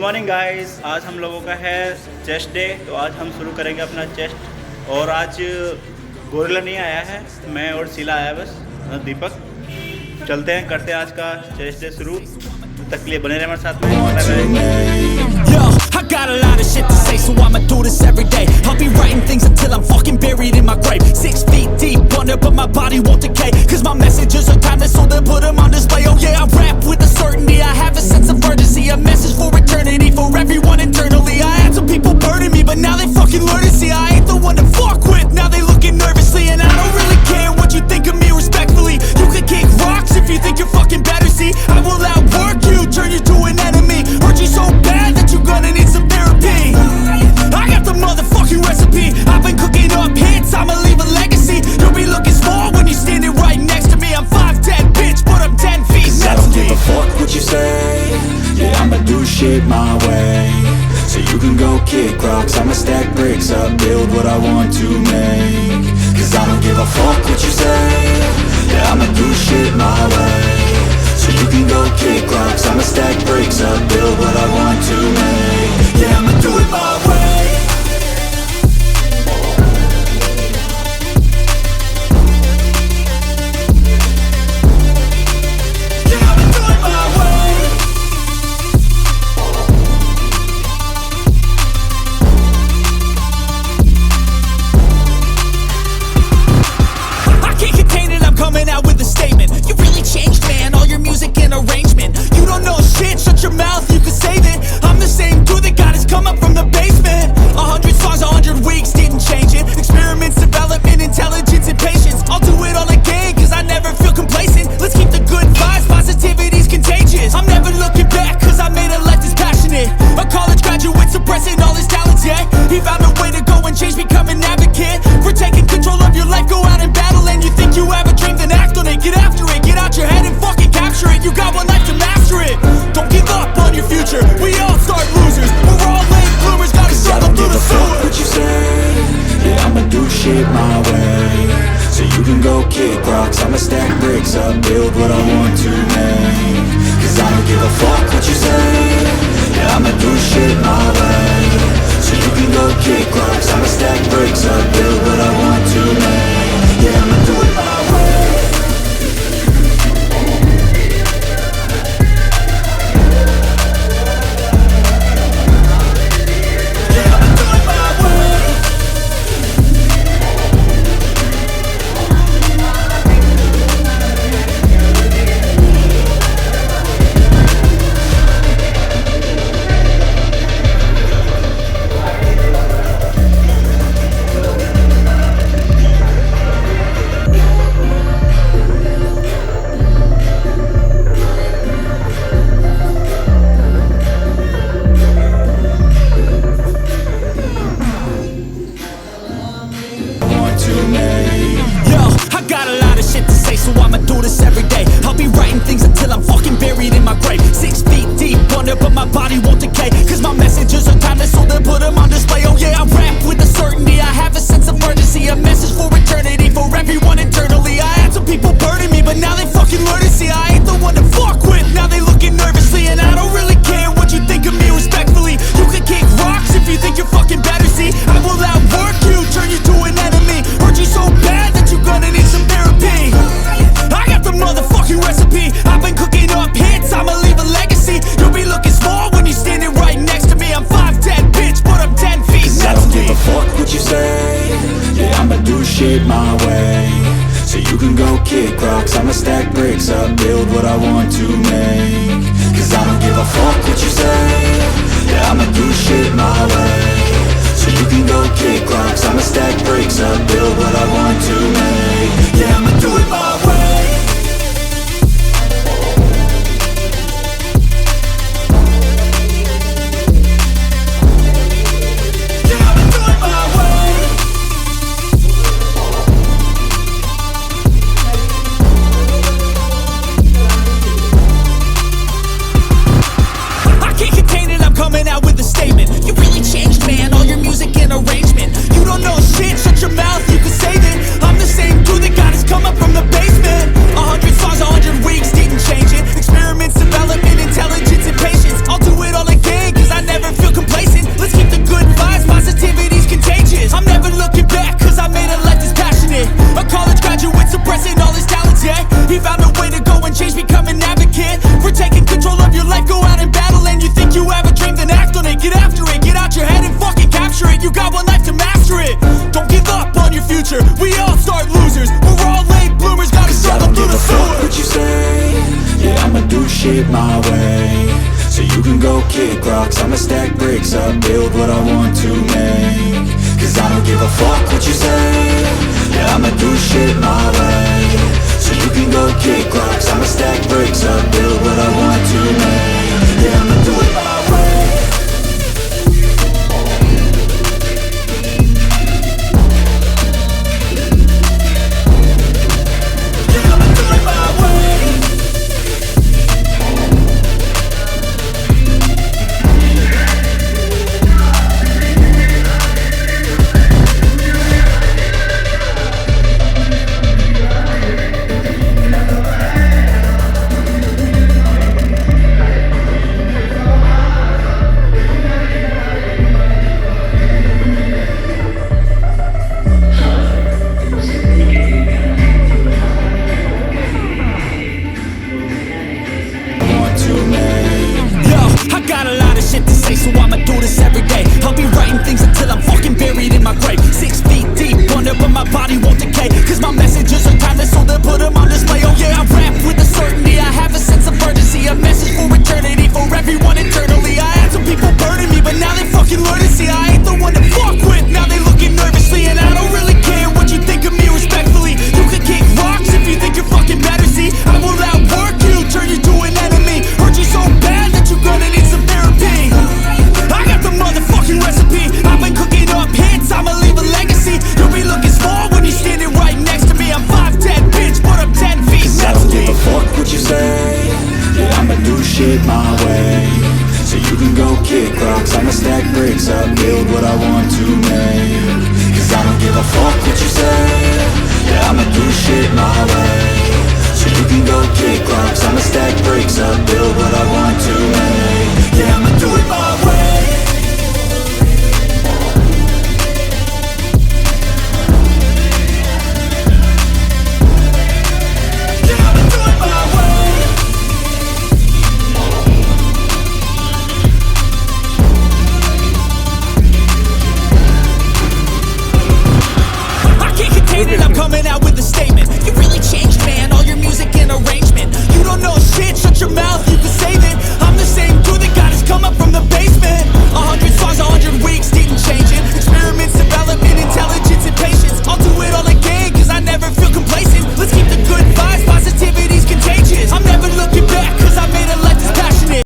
Morning guys, आज हम लोगों का है चेस्ट डे। तो आज हम शुरू करेंगे अपना चेस्ट। और आज गोरिल्ला नहीं आया है, मैं और शीला आया बस, दीपक। चलते हैं, करते हैं आज का चेस्ट डे शुरू। तब तक के लिए बने रहे हमारे साथ में। Yo, I got a lot of shit to say, so I'ma do this every day. I'll be writing things until I'm fucking buried in my grave. 6 feet deep under, but my body won't decay. Cause my messages are timeless, so they'll put them on display. Oh yeah, I rap with a certainty, I have a sense of urgency. A message for eternity, for everyone internally. I had some people burning me, but now they fucking learn to see I ain't the one to fuck with, now they looking nervously. And I don't really care what you think of me respectfully. You can kick rocks if you think you're fucking better, see. I will outwork you, turn you to an enemy. Hurt you so bad that you're gonna need some therapy. I got the motherfucking recipe. I've been cooking up hits, I'ma leave a legacy. You'll be looking small when you're standing right next to me. I'm 5'10", bitch, but I'm 10 feet next to me. I don't give a fuck what you say. Yeah, I'ma do shit my way. So you can go kick rocks, I'ma stack bricks up, build what I want to make. Cause I don't give a fuck what you say. Yeah, I'ma do shit my way. So you can go kick rocks, I'ma stack bricks up, build what I want to make. Yeah, I'ma do it my way. Coming out with a statement. You really changed, man, all your music and arrangement. You don't know shit, shut your mouth, you can save it. I'm the same dude that got his come up from the basement. 100 songs, 100 weeks, didn't change it. Experiments, development, intelligence, and patience. I'll do it all again, cause I never feel complacent. Let's keep the good vibes, positivity's contagious. I'm never looking back, cause I made a life that's passionate. A college graduate suppressing all his talents, yeah. He found a way to go and change, become an advocate. For taking control of your life, go out and battle. And you think you have a dream, then act on it. Get after it, get out your head and fucking capture it. You got one life to master it. Don't give up on your future, we all start losers. We're all late bloomers, gotta struggle through the sewer. What you say? Yeah, I'ma do shit my way. So you can go kick rocks, I'ma stack bricks up, build what I want to make. Cause I don't give a fuck what you say. Yeah, I'ma do shit my way. So you can go kick rocks, I'ma stack bricks up, build what I want to make. Yeah, I'ma do it my way. So I'ma do this every day. I'll be writing things until I'm fucking buried in my grave. 6 feet deep under, but my body won't decay. Cause my messages are timeless, so they'll put them on display. Oh yeah, I rap with a certainty, I have a sense of urgency. A message for eternity, for everyone internally. I had some people burning me, but now they fucking learn to see I ain't the one to fuck with, now they looking nervously. And I don't really care what you think of me respectfully. You can kick rocks if you think you're fucking better, see. I will outwork you, turn you to an enemy. Hurt you so bad that you're gonna need some therapy. I got the motherfucking recipe. I've been cooking up hits, I'ma leave a legacy. You'll be looking small when you're standing right next to me. I'm 5'10", bitch, but I'm 10 feet next to me. I don't give a fuck what you say. Yeah, I'ma do shit my way. So you can go kick rocks, I'ma stack bricks up, build what I want to make. Cause I don't give a fuck what you say. Yeah, I'ma do shit my way. So you can go kick rocks, I'ma stack bricks up, build what I want to make. Yeah, I'ma do it my way. Coming out with a statement. You really changed, man, all your music and arrangement. You don't know shit, shut your mouth, you can save it. future. We all start losers, we're all late bloomers, gotta Cause I struggle don't through give the a fuck sewer. what you say. Yeah, I'ma do shit my way. So you can go kick rocks, I'ma stack bricks up, build what I want to make. Cause I don't give a fuck what you say. Yeah, I'ma do shit my way. So you can go kick rocks, I'ma stack bricks up, build what I want to make. Yeah, I'ma do it my way. Yeah, I'ma do it my way. Want to make. Yo, I got a lot of shit to say, so I'ma do this every day. I'll be writing things until I'm fucking buried in my grave. 6 feet deep under, but my body won't decay. Cause my messages are timeless, so they'll put them on display. Oh yeah, I rap with a certainty, I have a sense of urgency. A message for eternity, for everyone eternally. I had some people burning me, but now they fucking learn to see I ain't the one to fuck with. Now they looking nervously, and I don't really care what you think of me respectfully. You can kick rocks if you think you're fucking better, see. I will outwork you, turn you to an enemy. Hurt you so bad that you're gonna need some therapy. I got the motherfucking recipe. I've been cooking up hits, I'ma leave a legacy. You'll be looking small when you're standing right next to me. I'm 5'10", bitch, but I'm 10 feet Cause I don't give mentally. a fuck what you say. Yeah, I'ma do shit my way. So you can go kick rocks, I'ma stack bricks up, build what I want to make. Cause I don't give a fuck what you say. Yeah, I'ma do shit my way. So you can go kick rocks, I'ma stack